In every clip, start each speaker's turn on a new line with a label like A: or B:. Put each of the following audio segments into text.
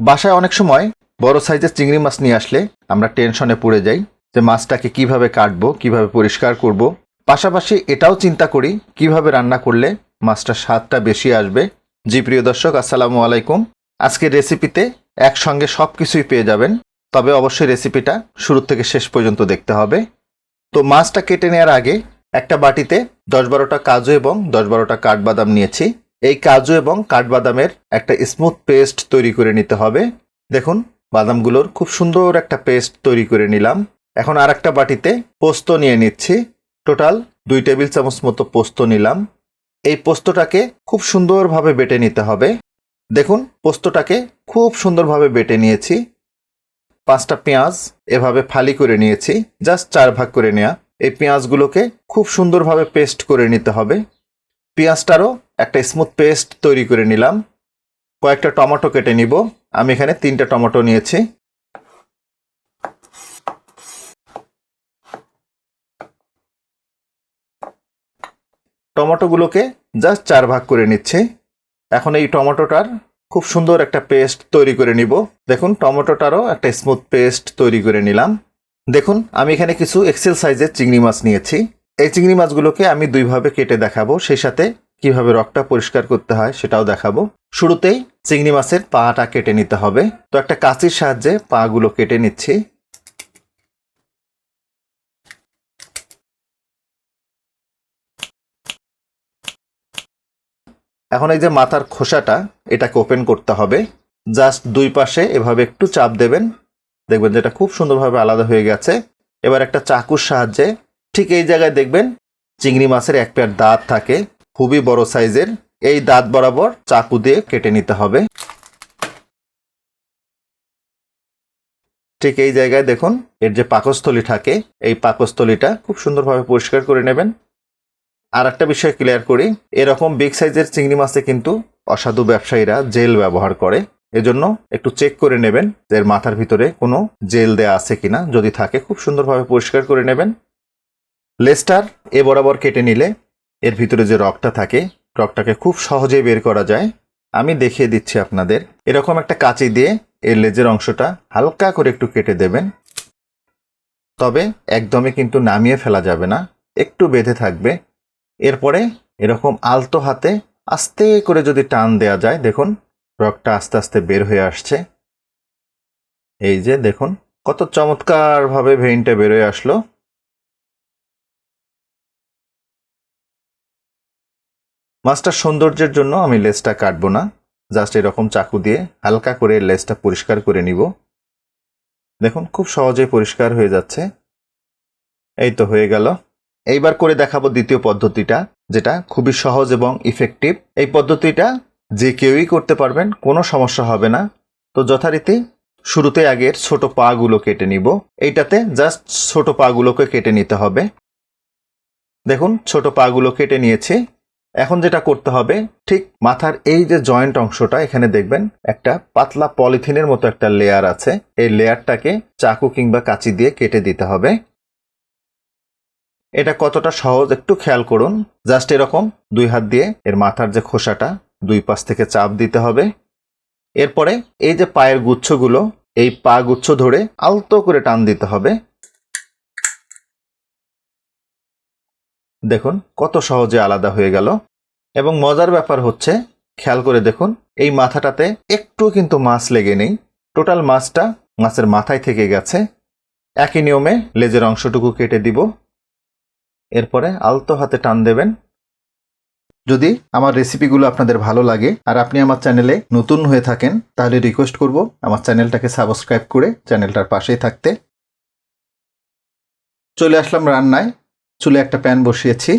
A: বাসায় অনেক সময় বড় সাইজের চিংড়ি মাছ নিয়ে আসলে আমরা টেনশনে পড়ে যাই যে মাছটাকে কিভাবে কাটবো, কিভাবে পরিষ্কার করব। পাশাপাশি এটাও চিন্তা করি কিভাবে রান্না করলে মাছটার স্বাদটা বেশি আসবে। জি প্রিয় দর্শক, আসসালামু আলাইকুম। আজকের রেসিপিতে একসঙ্গে সব কিছুই পেয়ে যাবেন, তবে অবশ্যই রেসিপিটা শুরু থেকে শেষ পর্যন্ত দেখতে হবে। তো মাছটা কেটে নেওয়ার আগে একটা বাটিতে 10-12টা কাজু এবং 10-12টা কাঠবাদাম নিয়েছি। এই কাজু এবং কাঠবাদামের একটা স্মুথ পেস্ট তৈরি করে নিতে হবে। দেখুন, বাদামগুলোর খুব সুন্দর একটা পেস্ট তৈরি করে নিলাম। এখন আর একটা বাটিতে পোস্ত নিয়ে নিচ্ছি। টোটাল 2 টেবিল চামচ মতো পোস্ত নিলাম। এই পোস্তটাকে খুব সুন্দরভাবে বেটে নিতে হবে। দেখুন, পোস্তটাকে খুব সুন্দরভাবে বেটে নিয়েছি। 5টা পেঁয়াজ এভাবে ফালি করে নিয়েছি, জাস্ট 4 ভাগ করে নেওয়া। এই পেঁয়াজগুলোকে খুব সুন্দরভাবে পেস্ট করে নিতে হবে। পেঁয়াজটারও একটা স্মুথ পেস্ট তৈরি করে নিলাম। কয়েকটা টমেটো কেটে নিব। আমি এখানে 3টা টমেটো নিয়েছি। টমেটোগুলোকে জাস্ট 4 ভাগ করে নিচ্ছি। এখন এই টমেটোটার খুব সুন্দর একটা পেস্ট তৈরি করে নিব। দেখুন, টমেটোটারও একটা স্মুথ পেস্ট তৈরি করে নিলাম। দেখুন, আমি এখানে কিছু এক্সেল সাইজের চিংড়ি মাছ নিয়েছি। এই চিংড়ি মাছগুলোকে আমি 2 ভাবে কেটে দেখাবো, সেই সাথে কিভাবে রকটা পরিষ্কার করতে হয় সেটাও দেখাবো। শুরুতেই চিংড়ি মাছের পাটা কেটে নিতে হবে। তো একটা কাঁচির সাহায্যে পাগুলো কেটে নিচ্ছি। এখন এই যে মাথার খোসাটা, এটাকে ওপেন করতে হবে। জাস্ট 2 পাশে এভাবে একটু চাপ দেবেন, দেখবেন যেটা খুব সুন্দরভাবে আলাদা হয়ে গেছে। এবার একটা চাকুর সাহায্যে ঠিক এই জায়গায় দেখবেন চিংড়ি মাছের এক পেয়ার দাঁত থাকে, খুবই বড় সাইজের। এই দাঁত বরাবর চাকু দিয়ে কেটে নিতে হবে। ঠিক এই জায়গায় দেখুন এর যে পাকস্থলী থাকে, এই পাকস্থলীটা খুব সুন্দরভাবে পরিষ্কার করে নেবেন। আর একটা বিষয় ক্লিয়ার করি, এরকম বিগ সাইজের চিংড়ি মাছে কিন্তু অসাধু ব্যবসায়ীরা জেল ব্যবহার করে। এজন্য একটু চেক করে নেবেন যে এর মাথার ভিতরে কোনো জেল দেয়া আছে কিনা। যদি থাকে খুব সুন্দরভাবে পরিষ্কার করে নেবেন। লেজটার এ বরাবর কেটে নিলে এর ভিতরে যে রগটা থাকে, রগটাকে খুব সহজেই বের করা যায়। আমি দেখিয়ে দিচ্ছি আপনাদের। এরকম একটা কাঁচি দিয়ে এর লেজের অংশটা হালকা করে একটু কেটে দেবেন। তবে একদমই কিন্তু নামিয়ে ফেলা যাবে না, একটু বেঁধে থাকবে। এরপরে এরকম আলতো হাতে আস্তে করে যদি টান দেয়া যায়, দেখুন রগটা আস্তে আস্তে বের হয়ে আসছে। এই যে দেখুন কত চমৎকারভাবে ভেইনটা বের হয়ে আসলো। মাছটার সৌন্দর্যের জন্য আমি লেজটা কাটবো না, জাস্ট এরকম চাকু দিয়ে হালকা করে লেজটা পরিষ্কার করে নিব। দেখুন খুব সহজেই পরিষ্কার হয়ে যাচ্ছে। এই তো হয়ে গেল। এইবার করে দেখাবো দ্বিতীয় পদ্ধতিটা, যেটা খুবই সহজ এবং ইফেক্টিভ। এই পদ্ধতিটা যে কেউই করতে পারবেন, কোনো সমস্যা হবে না। তো যথারীতি শুরুতে আগের ছোট পা গুলো কেটে নিব। এইটাতে জাস্ট ছোট পা গুলোকে কেটে নিতে হবে। দেখুন ছোট পা গুলো কেটে নিয়েছি। এখন যেটা করতে হবে, ঠিক মাথার এই যে জয়েন্ট অংশটা, এখানে দেখবেন একটা পাতলা পলিথিনের মতো একটা লেয়ার আছে। এই লেয়ারটাকে চাকু কিংবা কাঁচি দিয়ে কেটে দিতে হবে। এটা কতটা সহজ একটু খেয়াল করুন। জাস্ট এরকম 2 হাত দিয়ে এর মাথার যে খোসাটা 2 পাশ থেকে চাপ দিতে হবে। এরপরে এই যে পায়ের গুচ্ছগুলো, এই পা গুচ্ছ ধরে আলতো করে টান দিতে হবে। দেখুন কত সহজে আলাদা হয়ে গেল। এবং মজার ব্যাপার হচ্ছে, খেয়াল করে দেখুন এই মাথাটাতে একটু কিন্তু মাছ লেগে নেই। টোটাল মাছটা মাছের মাথায় থেকে গেছে। একই নিয়মে লেজের অংশটুকু কেটে দিব। এরপরে আলতো হাতে টান দেবেন। যদি আমার রেসিপিগুলো আপনাদের ভালো লাগে আর আপনি আমার চ্যানেলে নতুন হয়ে থাকেন, তাহলে রিকোয়েস্ট করব আমার চ্যানেলটাকে সাবস্ক্রাইব করে চ্যানেলটার পাশেই থাকতে। চলে আসলাম রান্নায়। চুলে একটা প্যান বসিয়েছি।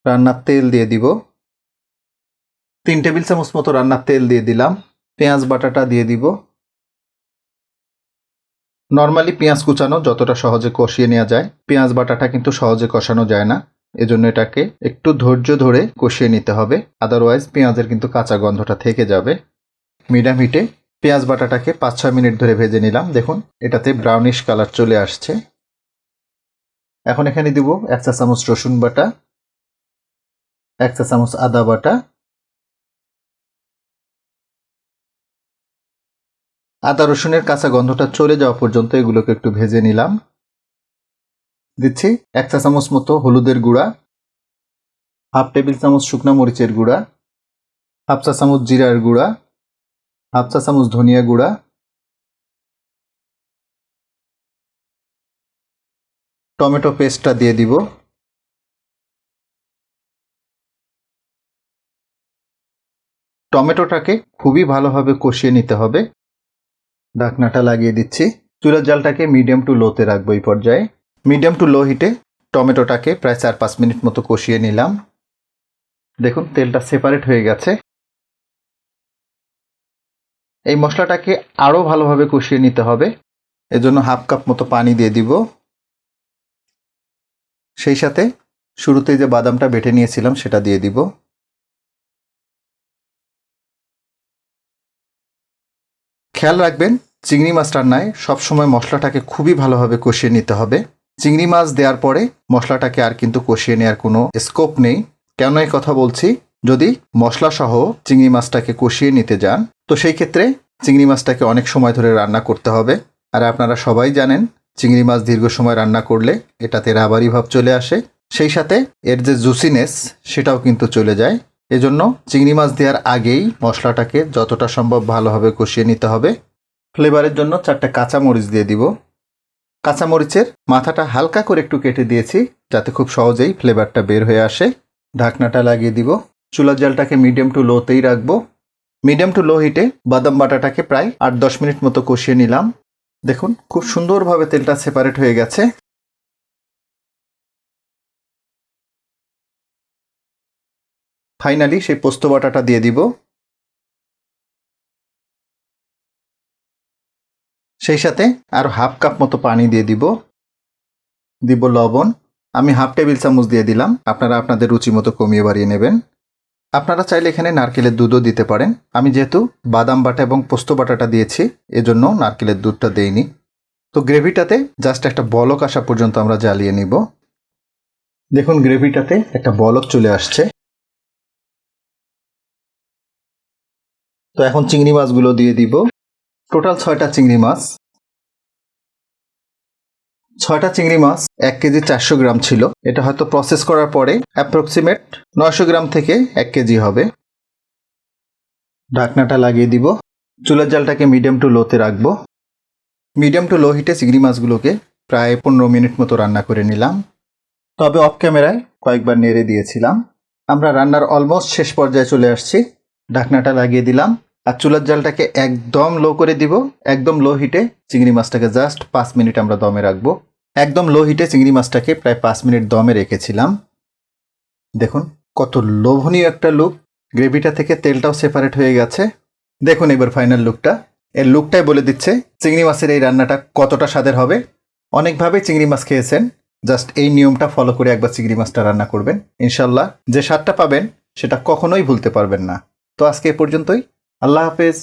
A: রান্নার তেল দিয়ে দিব। 3 টেবিল চামচ মতো রান্নার তেল দিয়ে দিলাম। পেঁয়াজ বাটাটা দিয়ে দিব। নর্মালি পেঁয়াজ কুচানো যতটা সহজে কষিয়ে নেওয়া যায়, পেঁয়াজ বাটাটা কিন্তু সহজে কষানো যায় না। এজন্য এটাকে একটু ধৈর্য ধরে কষিয়ে নিতে হবে, আদারওয়াইজ পেঁয়াজের কিন্তু কাঁচা গন্ধটা থেকে যাবে। মিডিয়াম হিটে পেঁয়াজ বাটাটাকে 5-6 মিনিট ধরে ভেজে নিলাম। দেখুন এটাতে ব্রাউনিশ কালার চলে আসছে। এখন এখানে দিব 1 চা চামচ রসুন বাটা, 1 চা চামচ আদা বাটা, আদা রসুনের কাঁচা গন্ধটা চলে যাওয়া পর্যন্ত এগুলোকে একটু ভেজে নিলাম। দিচ্ছি 1 চা চামচ মতো হলুদের গুঁড়া, হাফ টেবিল চামচ শুকনো মরিচের গুঁড়া, হাফ চা চামচ জিরার গুঁড়া, হাফ চা চামচ ধনিয়া গুঁড়া, টমেটো পেস্টটা দিয়ে দিব। টমেটোটাকে খুবই ভালোভাবে কষিয়ে নিতে হবে। ঢাকনাটা লাগিয়ে দিচ্ছি। চুলার জালটাকে মিডিয়াম টু লোতে রাখবো। এই পর্যায়ে মিডিয়াম টু লো হিটে টমেটোটাকে প্রায় 4-5 মিনিট মতো কষিয়ে নিলাম। দেখুন তেলটা সেপারেট হয়ে গেছে। এই মশলাটাকে আরও ভালোভাবে কষিয়ে নিতে হবে। এজন্য হাফ কাপ মতো পানি দিয়ে দিব। সেই সাথে শুরুতেই যে বাদামটা বেটে নিয়েছিলাম সেটা দিয়ে দিব। খেয়াল রাখবেন, চিংড়ি মাছ রান্নায় সবসময় মশলাটাকে খুবই ভালোভাবে কষিয়ে নিতে হবে। চিংড়ি মাছ দেওয়ার পরে মশলাটাকে আর কিন্তু কষিয়ে নেওয়ার কোনো স্কোপ নেই। কেন এই কথা বলছি? যদি মশলা সহ চিংড়ি মাছটাকে কষিয়ে নিতে যান তো সেই ক্ষেত্রে চিংড়ি মাছটাকে অনেক সময় ধরে রান্না করতে হবে। আর আপনারা সবাই জানেন চিংড়ি মাছ দীর্ঘ সময় রান্না করলে এটাতে রাবারি ভাব চলে আসে, সেই সাথে এর যে জুসিনেস সেটাও কিন্তু চলে যায়। এজন্য চিংড়ি মাছ দেওয়ার আগেই মশলাটাকে যতটা সম্ভব ভালোভাবে কষিয়ে নিতে হবে। ফ্লেভারের জন্য 4টা কাঁচামরিচ দিয়ে দিব। কাঁচামরিচের মাথাটা হালকা করে একটু কেটে দিয়েছি যাতে খুব সহজেই ফ্লেভারটা বের হয়ে আসে। ঢাকনাটা লাগিয়ে দিব। চুলার জালটাকে মিডিয়াম টু লোতেই রাখবো। মিডিয়াম টু লো হিটে বাদাম বাটাটাকে প্রায় 8-10 মিনিট মতো কষিয়ে নিলাম। দেখুন খুব সুন্দরভাবে তেলটা সেপারেট হয়ে গেছে। ফাইনালি সেই পোস্ত বাটাটা দিয়ে দিব। সেই সাথে আরও হাফ কাপ মতো পানি দিয়ে দিব। দিব লবণ। আমি হাফ টেবিল চামচ দিয়ে দিলাম, আপনারা আপনাদের রুচি মতো কমিয়ে বাড়িয়ে নেবেন। আপনারা চাইলে এখানে নারকেলের দুধও দিতে পারেন। আমি যেহেতু বাদাম বাটা এবং পোস্ত বাটাটা দিয়েছি এজন্য নারকেলের দুধটা দেইনি। তো গ্রেভিটাতে জাস্ট একটা বলক আসা পর্যন্ত আমরা জ্বালিয়ে নিব। দেখুন গ্রেভিটাতে একটা বলক চলে আসছে। তো এখন চিংড়ি মাছগুলো দিয়ে দিব। টোটাল 6টা চিংড়ি মাছ। 6টা চিংড়ি মাছ 1 কেজি 400 গ্রাম ছিল। এটা হয়তো প্রসেস করার পরে অ্যাপ্রক্সিমেট 900 গ্রাম থেকে 1 কেজি হবে। ঢাকনাটা লাগিয়ে দিব। চুলার জালটাকে মিডিয়াম টু লোতে রাখবো। মিডিয়াম টু লো হিটে চিংড়ি মাছগুলোকে প্রায় 15 মিনিট মতো রান্না করে নিলাম। তবে অফ ক্যামেরায় কয়েকবার নেড়ে দিয়েছিলাম। আমরা রান্নার অলমোস্ট শেষ পর্যায়ে চলে আসছি। ঢাকনাটা লাগিয়ে দিলাম আর চুলার জালটাকে একদম লো করে দিব। একদম লো হিটে চিংড়ি মাছটাকে জাস্ট 5 মিনিট আমরা দমে রাখবো। একদম লো হিটে চিংড়ি মাছটাকে প্রায় 5 মিনিট দমে রেখেছিলাম। দেখুন কত লোভনীয় একটা লুক। গ্রেভিটা থেকে তেলটাও সেপারেট হয়ে গেছে। দেখুন এবার ফাইনাল লুকটা। এর লুকটাই বলে দিচ্ছে চিংড়ি মাছের এই রান্নাটা কতটা স্বাদের হবে। অনেকভাবে চিংড়ি মাছ খেয়েছেন, জাস্ট এই নিয়মটা ফলো করে একবার চিংড়ি মাছটা রান্না করবেন, ইনশাল্লাহ যে স্বাদটা পাবেন সেটা কখনোই ভুলতে পারবেন না। তো আজকে এ পর্যন্তই। আল্লাহ হাফেজ।